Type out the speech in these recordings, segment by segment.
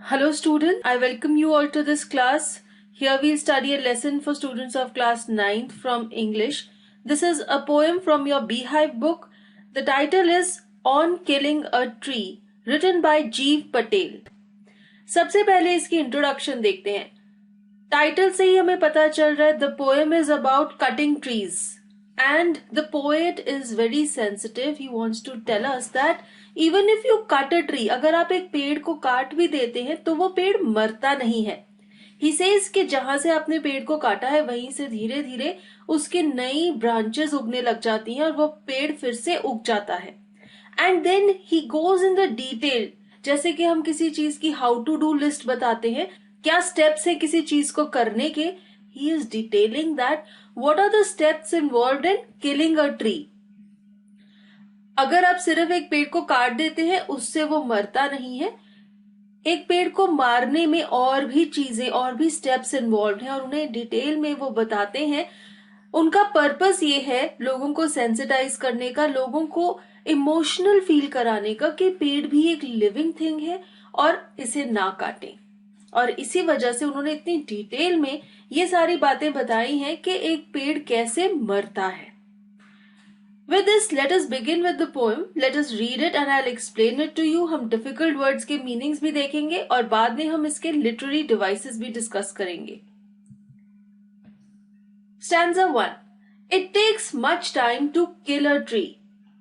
Hello student, I welcome you all to this class. Here we'll study a lesson for students of class 9th from English. This is a poem from your Beehive book. The title is On Killing a Tree, written by Jeev Patel. सबसे पहले इसकी introduction देखते हैं. Title से ही हमें पता चल रहा है the poem is about cutting trees. And the poet is very sensitive. He wants to tell us that even if you cut a tree, अगर आप एक पेड़ को काट भी देते हैं तो वो पेड़ मरता नहीं है. He says कि जहां से आपने पेड़ को काटा है वहीं से धीरे धीरे उसकी नई ब्रांचेस उगने लग जाती हैं और वो पेड़ फिर से उग जाता है. And then he goes in the detail, जैसे कि हम किसी चीज की हाउ टू डू लिस्ट बताते हैं, क्या स्टेप्स है किसी चीज को करने के. He is detailing that what are the steps involved in killing a tree. अगर आप सिर्फ एक पेड़ को काट देते हैं उससे वो मरता नहीं है. एक पेड़ को मारने में और भी चीजें और भी स्टेप्स इन्वॉल्व हैं और उन्हें डिटेल में वो बताते हैं. उनका पर्पस ये है लोगों को सेंसिटाइज करने का, लोगों को इमोशनल फील कराने का कि पेड़ भी एक लिविंग थिंग है और इसे ना काटें. और इसी वजह से उन्होंने इतनी डिटेल में ये सारी बातें बताई हैं कि एक पेड़ कैसे मरता है. With this, let us begin with the poem. Let us read it and I'll explain it to you. हम difficult words के meanings भी देखेंगे और बाद में हम इसके literary devices भी discuss करेंगे. Stanza 1. It takes much time to kill a tree.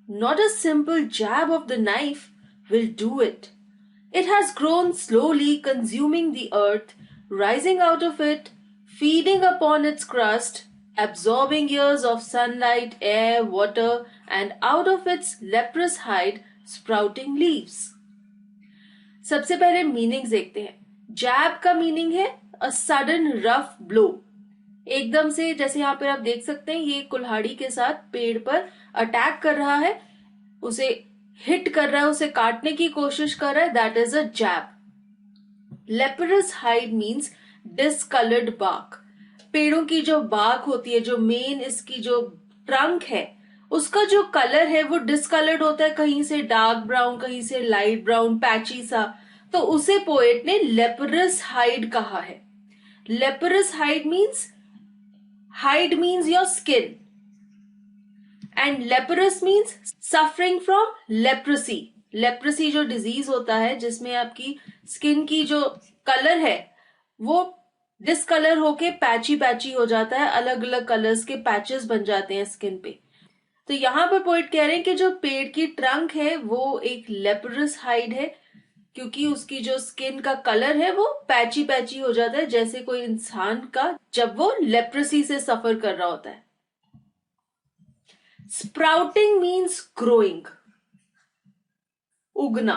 Not a simple jab of the knife will do it. It has grown slowly, consuming the earth, rising out of it, feeding upon its crust, absorbing years of sunlight, air, water, and out of its leprous hide, sprouting leaves. सबसे पहले meanings देखते हैं. जैब का meaning है a sudden rough blow. एकदम से, जैसे यहाँ पर आप देख सकते हैं, ये कुल्हाड़ी के साथ पेड़ पर अटैक कर रहा है, उसे हिट कर रहा है, उसे काटने की कोशिश कर रहा है. That is a jab. Leprous hide means discoloured bark. पेड़ों की जो बार्क होती है, जो मेन इसकी जो ट्रंक है, उसका जो कलर है वो डिसकलर्ड होता है, कहीं से डार्क ब्राउन, कहीं से लाइट ब्राउन, पैची सा. तो उसे पोएट ने लेपरस हाइड कहा है. Leprous hide means your skin. And leprous means suffering from leprosy. Leprosy जो डिजीज होता है जिसमें आपकी स्किन की जो कलर है वो डिसकलर होके पैची पैची हो जाता है, अलग अलग कलर्स के पैचेस बन जाते हैं स्किन पे. तो यहाँ पर पोइट कह रहे हैं कि जो पेड़ की ट्रंक है वो एक लेपरस हाइड है, क्योंकि उसकी जो स्किन का कलर है वो पैची पैची हो जाता है, जैसे कोई इंसान का जब वो लेप्रेसी से सफर कर रहा होता है. Sprouting means growing. Ugna.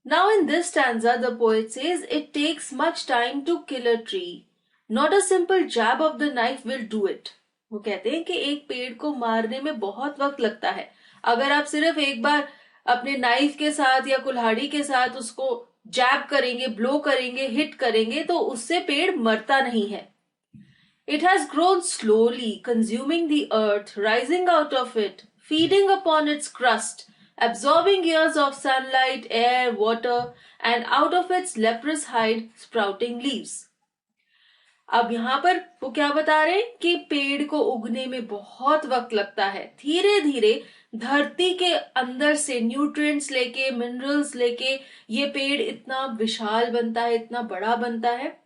Now in this stanza, the poet says, it takes much time to kill a tree. Not a simple jab of the knife will do it. वो कहते हैं कि एक पेड़ को मारने में बहुत वक्त लगता है. अगर आप सिर्फ एक बार अपने नाइफ के साथ या कुल्हाड़ी के साथ उसको जैब करेंगे, ब्लो करेंगे, हिट करेंगे, तो उससे पेड़ मरता नहीं है. It has grown slowly, consuming the earth, rising out of it, feeding upon its crust, absorbing years of sunlight, air, water, and out of its leprous hide, sprouting leaves. अब यहाँ पर वो क्या बता रहे हैं कि पेड़ को उगने में बहुत वक्त लगता है. धीरे धीरे धरती के अंदर से न्यूट्रिएंट्स लेके, मिनरल्स लेके ये पेड़ इतना विशाल बनता है, इतना बड़ा बनता है.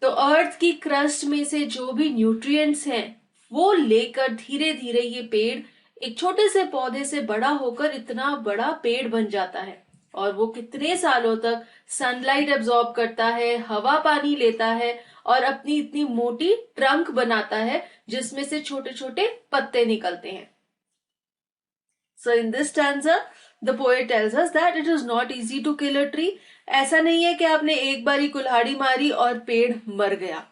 तो अर्थ की क्रस्ट में से जो भी न्यूट्रिएंट्स हैं वो लेकर धीरे धीरे ये पेड़ एक छोटे से पौधे से बड़ा होकर इतना बड़ा पेड़ बन जाता है. और वो कितने सालों तक सनलाइट एब्जॉर्ब करता है, हवा पानी लेता है और अपनी इतनी मोटी ट्रंक बनाता है जिसमें से छोटे छोटे पत्ते निकलते हैं. So in this stanza, the poet tells us that it is not easy to kill a tree. ऐसा नहीं है कि आपने एक बारी कुल्हाड़ी मारी और पेड़ मर गया,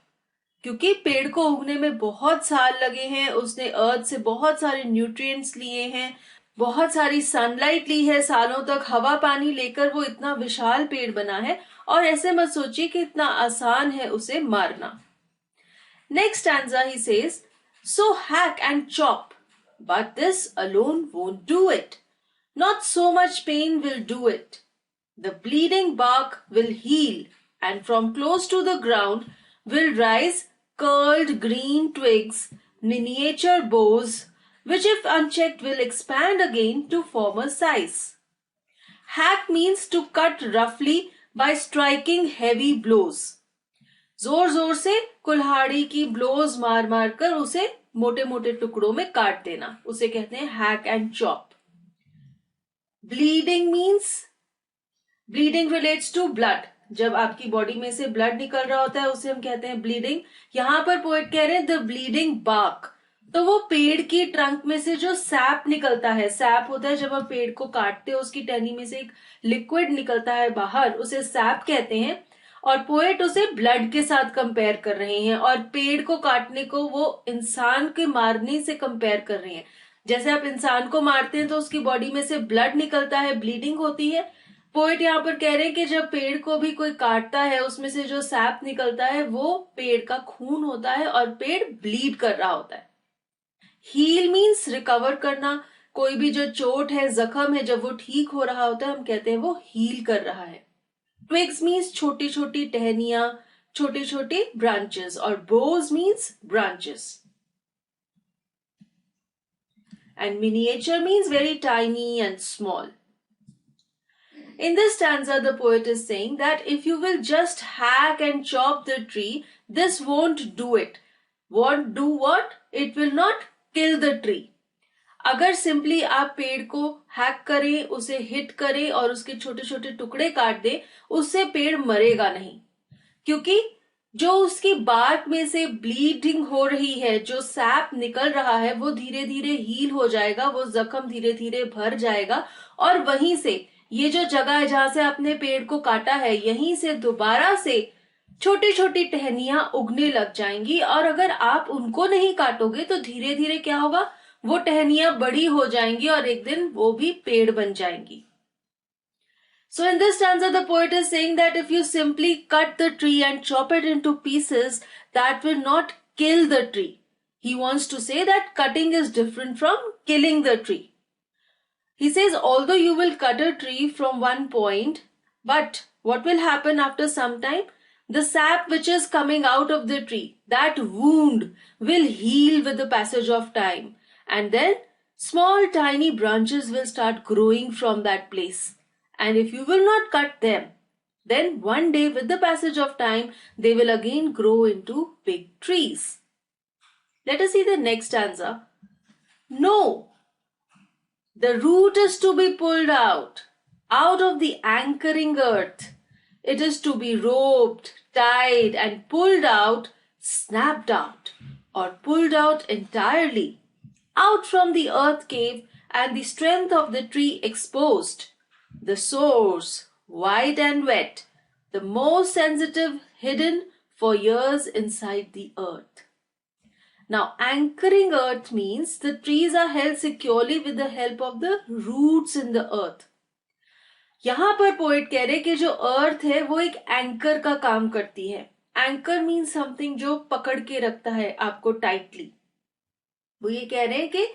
क्योंकि पेड़ को उगने में बहुत साल लगे हैं. उसने अर्थ से बहुत सारे न्यूट्रिएंट्स लिए हैं, बहुत सारी सनलाइट ली है, सालों तक हवा पानी लेकर वो इतना विशाल पेड़ बना है. और ऐसे मत सोचिए कि इतना आसान है उसे मारना. Next stanza he says, so hack and chop, but this alone won't do it. Not so much pain will do it. The bleeding bark will heal, and from close to the ground will rise curled green twigs, miniature boughs, which if unchecked will expand again to former size. Hack means to cut roughly by striking heavy blows. जोर जोर से कुल्हाड़ी की blows मार मार कर उसे मोटे मोटे टुकड़ों में काट देना, उसे कहते हैं hack and chop. Bleeding means, bleeding relates to blood. जब आपकी बॉडी में से ब्लड निकल रहा होता है उसे हम कहते हैं ब्लीडिंग. यहां पर पोएट कह रहे हैं द ब्लीडिंग बार्क, तो वो पेड़ की ट्रंक में से जो सैप निकलता है, सैप होता है जब हम पेड़ को काटते हैं उसकी टहनी में से एक लिक्विड निकलता है बाहर, उसे सैप कहते हैं. और पोएट उसे ब्लड के साथ कंपेयर कर रहे हैं और पेड़ को काटने को वो इंसान के मारने से कंपेयर कर रहे हैं. जैसे आप इंसान को मारते हैं तो उसकी बॉडी में से ब्लड निकलता है, ब्लीडिंग होती है. पोएट यहाँ पर कह रहे हैं कि जब पेड़ को भी कोई काटता है उसमें से जो सैप निकलता है वो पेड़ का खून होता है और पेड़ ब्लीड कर रहा होता है. हील मीन्स रिकवर करना. कोई भी जो चोट है, जख्म है, जब वो ठीक हो रहा होता है हम कहते हैं वो हील कर रहा है. ट्विग्स मीन्स छोटी छोटी टहनियां, छोटे छोटे ब्रांचेस, और boughs means branches. And miniature means very tiny and small. In this stanza, the poet is saying that if you will just hack and chop the tree, this won't do it. Won't do what? It will not kill the tree. अगर simply आप पेड़ को hack करें, उसे hit करें और उसके छोटे छोटे टुकड़े काट दें, उससे पेड़ मरेगा नहीं. क्योंकि जो उसकी बार्क में से ब्लीडिंग हो रही है, जो सैप निकल रहा है, वो धीरे धीरे हील हो जाएगा, वो जख्म धीरे धीरे भर जाएगा और वहीं से ये जो जगह है जहां से आपने पेड़ को काटा है, यहीं से दोबारा से छोटी छोटी टहनियां उगने लग जाएंगी. और अगर आप उनको नहीं काटोगे तो धीरे धीरे क्या होगा, वो टहनियां बड़ी हो जाएंगी और एक दिन वो भी पेड़ बन जाएंगी. So in this stanza the poet is saying that if you simply cut the tree and chop it into pieces, that will not kill the tree. He wants to say that cutting is different from killing the tree. He says, although you will cut a tree from one point, but what will happen after some time? The sap which is coming out of the tree, that wound will heal with the passage of time. And then small tiny branches will start growing from that place. And if you will not cut them, then one day with the passage of time, they will again grow into big trees. Let us see the next stanza. No. The root is to be pulled out of the anchoring earth. It is to be roped, tied and pulled out, snapped out or pulled out entirely, out from the earth cave and the strength of the tree exposed. The source, wide and wet, the most sensitive hidden for years inside the earth. Now, anchoring earth means the trees are held securely with the help of the roots in the earth. यहाँ पर poet कह रहे कि जो अर्थ है वो एक anchor का काम करती है. एंकर मीन्स समथिंग जो पकड़ के रखता है आपको टाइटली. वो ये कह रहे हैं कि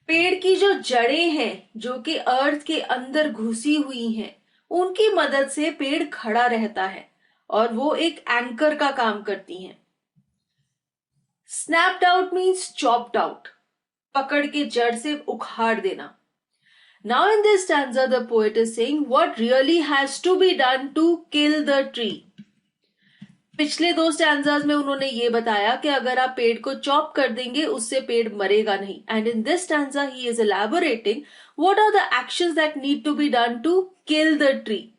पेड़ की जो जड़ें हैं जो कि अर्थ के अंदर घुसी हुई हैं, उनकी मदद से पेड़ खड़ा रहता है और वो एक एंकर का काम करती हैं. Snapped out means chopped out. पकड़ के जड़ से उखाड़ देना. Now in this stanza the poet is saying what really has to be done to kill the tree. पिछले दो स्टैंजाज में उन्होंने ये बताया कि अगर आप पेड़ को चॉप कर देंगे उससे पेड़ मरेगा नहीं. And in this stanza he is elaborating what are the actions that need to be done to kill the tree.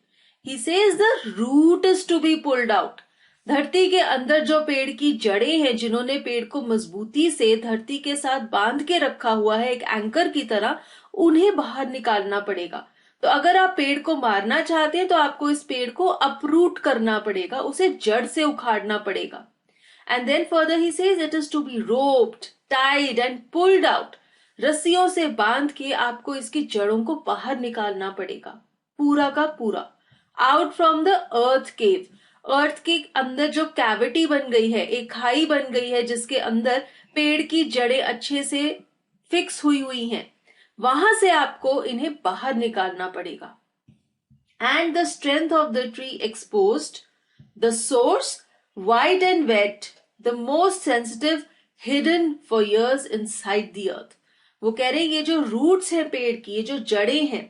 He says the root is to be pulled out. धरती के अंदर जो पेड़ की जड़ें हैं, जिन्होंने पेड़ को मजबूती से धरती के साथ बांध के रखा हुआ है एक एंकर की तरह, उन्हें बाहर निकालना पड़ेगा. तो अगर आप पेड़ को मारना चाहते हैं तो आपको इस पेड़ को अपरूट करना पड़ेगा, उसे जड़ से उखाड़ना पड़ेगा. And then further he says it is to be roped, tied and pulled out. रस्सियों से बांध के आपको इसकी जड़ों को बाहर निकालना पड़ेगा, पूरा का पूरा. आउट फ्रॉम द अर्थ केव. अर्थ के अंदर जो कैविटी बन गई है, एक खाई बन गई है जिसके अंदर पेड़ की जड़ें अच्छे से फिक्स हुई हैं, वहां से आपको इन्हें बाहर निकालना पड़ेगा. and the strength of the tree exposed, the source, wide and wet, the most sensitive, hidden for years inside the earth. वो कह रहे हैं ये जो रूट्स हैं पेड़ की, ये जो जड़ें हैं,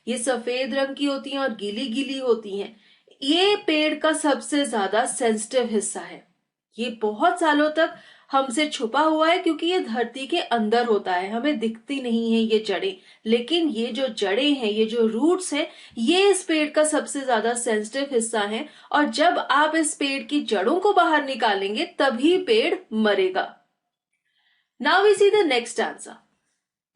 ये सफेद रंग की होती हैं और गीली गीली होती हैं। ये पेड़ का सबसे ज्यादा सेंसिटिव हिस्सा है। ये बहुत सालों तक हमसे छुपा हुआ है क्योंकि ये धरती के अंदर होता है, हमें दिखती नहीं है ये जड़ें। लेकिन ये जो जड़ें हैं, ये जो रूट्स हैं, ये इस पेड़ का सबसे ज्यादा सेंसिटिव हिस्सा है। और जब आप इस पेड़ की जड़ों को बाहर निकालेंगे तभी पेड़ मरेगा। Now we see the next answer.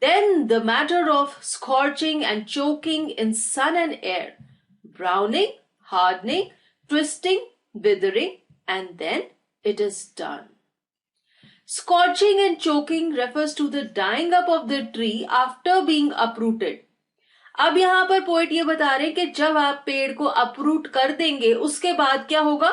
Then the matter of scorching and choking in sun and air, browning, hardening, twisting, withering, and then it is done. Scorching and choking refers to the dying up of the tree after being uprooted. अब यहाँ पर poet ये बता रहे हैं कि जब आप पेड़ को अपरूट कर देंगे उसके बाद क्या होगा?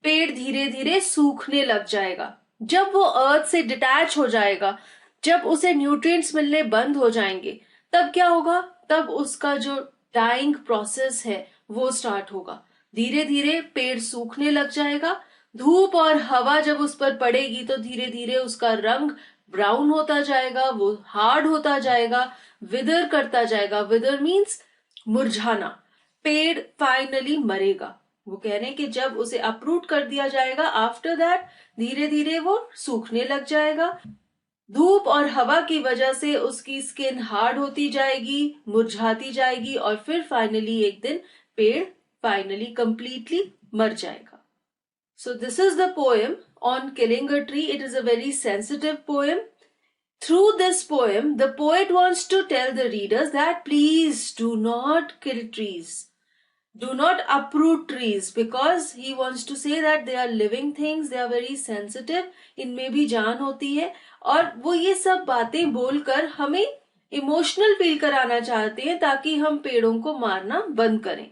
पेड़ धीरे धीरे सूखने लग जाएगा। जब वो अर्थ से डिटैच हो जाएगा, जब उसे न्यूट्रिएंट्स मिलने बंद हो जाएंगे, तब क्या होगा? तब उसका जो डाइंग प्रोसेस है वो स्टार्ट होगा। धीरे धीरे पेड़ सूखने लग जाएगा। धूप और हवा जब उस पर पड़ेगी तो धीरे धीरे उसका रंग ब्राउन होता जाएगा, वो हार्ड होता जाएगा, विदर करता जाएगा। विदर मीन्स मुरझाना। पेड़ फाइनली मरेगा। वो कह रहे हैं कि जब उसे अपरूट कर दिया जाएगा, आफ्टर दैट धीरे धीरे वो सूखने लग जाएगा। धूप और हवा की वजह से उसकी स्किन हार्ड होती जाएगी, मुरझाती जाएगी और फिर फाइनली एक दिन पेड़ फाइनली कंप्लीटली मर जाएगा। So this is the poem on killing a tree. It is a very sensitive poem. Through this poem, the poet wants to tell the readers that please do not kill trees. Do not uproot trees, because he wants to say that they are living things, they are very sensitive, इनमें भी जान होती है। और वो ये सब बातें बोलकर हमें इमोशनल फील कराना चाहते हैं ताकि हम पेड़ों को मारना बंद करें।